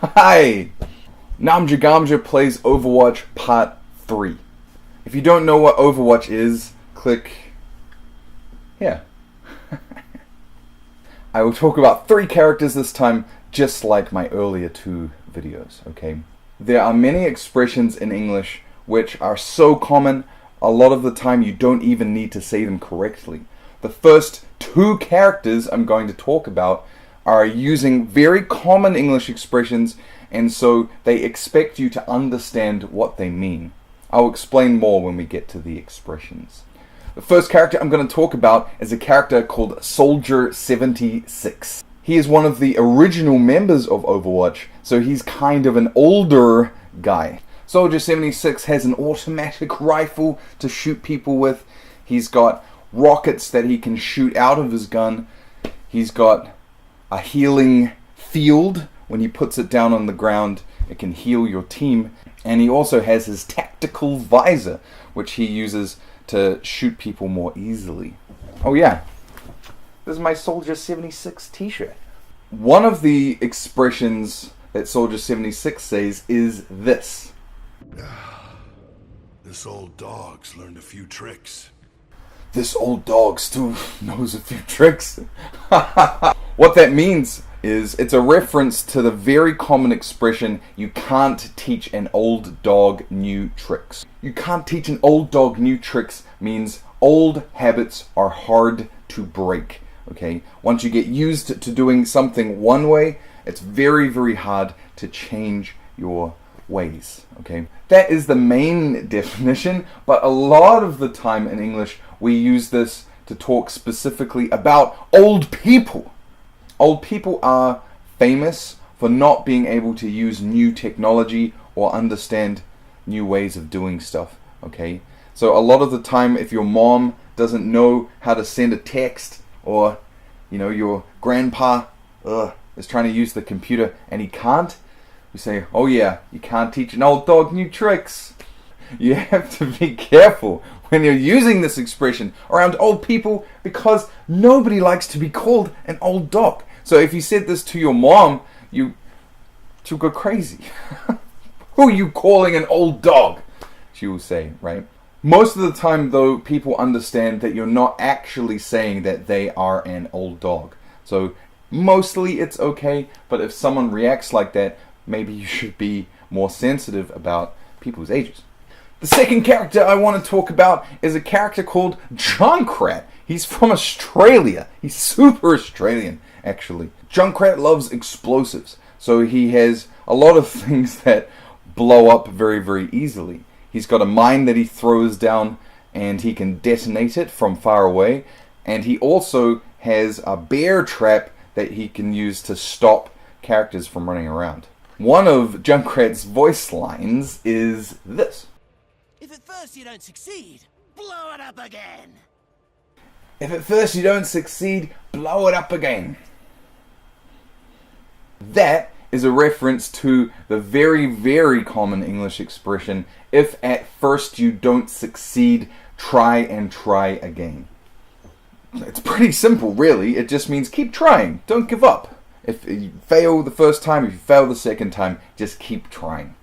Hi! NAMJA GAMJA plays Overwatch Part 3. If you don't know what Overwatch is, click here. I will talk about 3 characters this time, just like my earlier 2 videos, okay? There are many expressions in English which are so common, a lot of the time you don't even need to say them correctly. The first 2 characters I'm going to talk about are using very common English expressions, and so they expect you to understand what they mean. I'll explain more when we get to the expressions. The first character I'm going to talk about is a character called Soldier 76. He is one of the original members of Overwatch, so he's kind of an older guy. Soldier 76 has an automatic rifle to shoot people with. He's got rockets that he can shoot out of his gun. He's got a healing field. When he puts it down on the ground, it can heal your team. And he also has his tactical visor, which he uses to shoot people more easily. Oh yeah, this is my Soldier 76 t-shirt. One of the expressions that Soldier 76 says is this. This old dog's learned a few tricks. This old dog still knows a few tricks. What that means is it's a reference to the very common expression, you can't teach an old dog new tricks. You can't teach an old dog new tricks means old habits are hard to break. Okay? Once you get used to doing something one way, it's very, very hard to change your ways. Okay? That is the main definition, but a lot of the time in English we use this to talk specifically about old people. Old people are famous for not being able to use new technology or understand new ways of doing stuff. Okay? So a lot of the time if your mom doesn't know how to send a text, or your grandpa is trying to use the computer and he can't, we say, oh yeah, you can't teach an old dog new tricks. You have to be careful when you're using this expression around old people because nobody likes to be called an old dog. So if you said this to your mom, she'll go crazy. Who are you calling an old dog? She will say, right? Most of the time though, people understand that you're not actually saying that they are an old dog. So mostly it's okay, but if someone reacts like that, maybe you should be more sensitive about people's ages. The second character I want to talk about is a character called Junkrat. He's from Australia. He's super Australian, actually. Junkrat loves explosives, so he has a lot of things that blow up very, very easily. He's got a mine that he throws down and he can detonate it from far away. And he also has a bear trap that he can use to stop characters from running around. One of Junkrat's voice lines is this. If at first you don't succeed, blow it up again. If at first you don't succeed, blow it up again. That is a reference to the very, very common English expression, if at first you don't succeed, try and try again. It's pretty simple, really. It just means keep trying. Don't give up. If you fail the first time, if you fail the second time, just keep trying.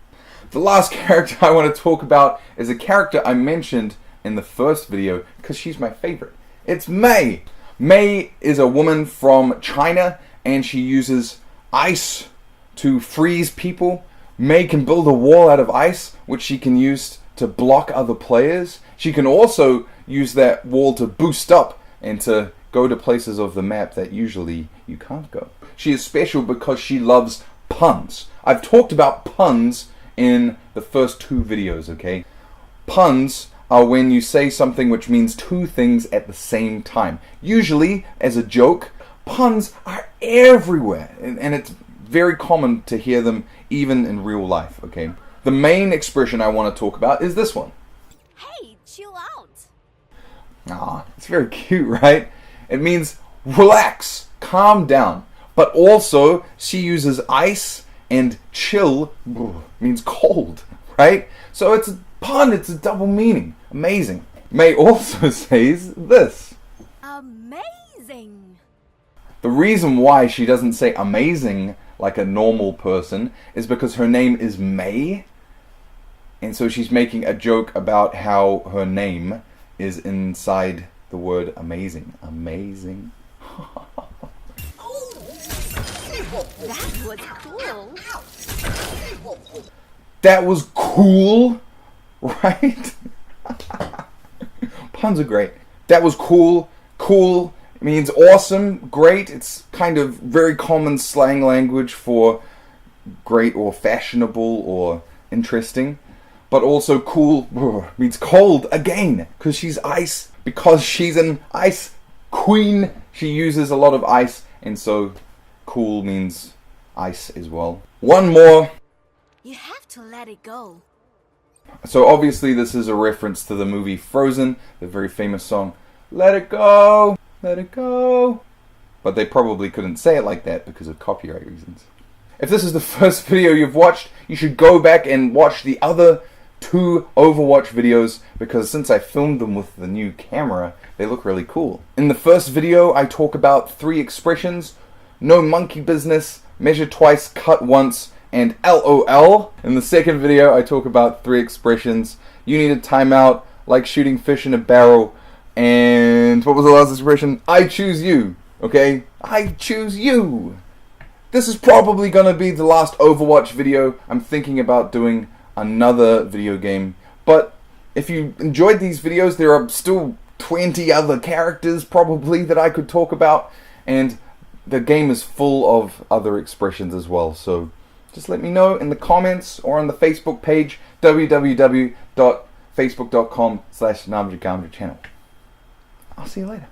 The last character I want to talk about is a character I mentioned in the first video because she's my favorite. It's Mei. Mei is a woman from China and she uses ice to freeze people. Mei can build a wall out of ice which she can use to block other players. She can also use that wall to boost up and to go to places of the map that usually you can't go. She is special because she loves puns. I've talked about puns in the first 2 videos, okay? Puns are when you say something which means 2 things at the same time. Usually, as a joke, puns are everywhere, and it's very common to hear them even in real life, okay? The main expression I want to talk about is this one. Hey, chill out. Ah, it's very cute, right? It means relax, calm down. But also, she uses ice, and chill means cold, right? So it's a pun, it's a double meaning. Amazing. Mei also says this. Amazing. The reason why she doesn't say amazing like a normal person is because her name is May. And so she's making a joke about how her name is inside the word amazing. Amazing. That was cool. That was cool, right? Puns are great. That was cool. Cool means awesome, great. It's kind of very common slang language for great or fashionable or interesting. But also cool means cold again, because she's ice. Because she's an ice queen, she uses a lot of ice, and so cool means ice as well. One more. You have to let it go. So obviously this is a reference to the movie Frozen, the very famous song, "Let it go, let it go." But they probably couldn't say it like that because of copyright reasons. If this is the first video you've watched, you should go back and watch the other 2 Overwatch videos, because since I filmed them with the new camera, they look really cool. In the first video, I talk about 3 expressions: no monkey business, measure twice, cut once, and LOL. In the second video, I talk about 3 expressions: you need a timeout, like shooting fish in a barrel, and what was the last expression? I choose you. Okay? I choose you. This is probably gonna be the last Overwatch video. I'm thinking about doing another video game, but if you enjoyed these videos, there are still 20 other characters probably that I could talk about, and the game is full of other expressions as well. So just let me know in the comments or on the Facebook page, www.facebook.com/NAMJA GAMJA channel. I'll see you later.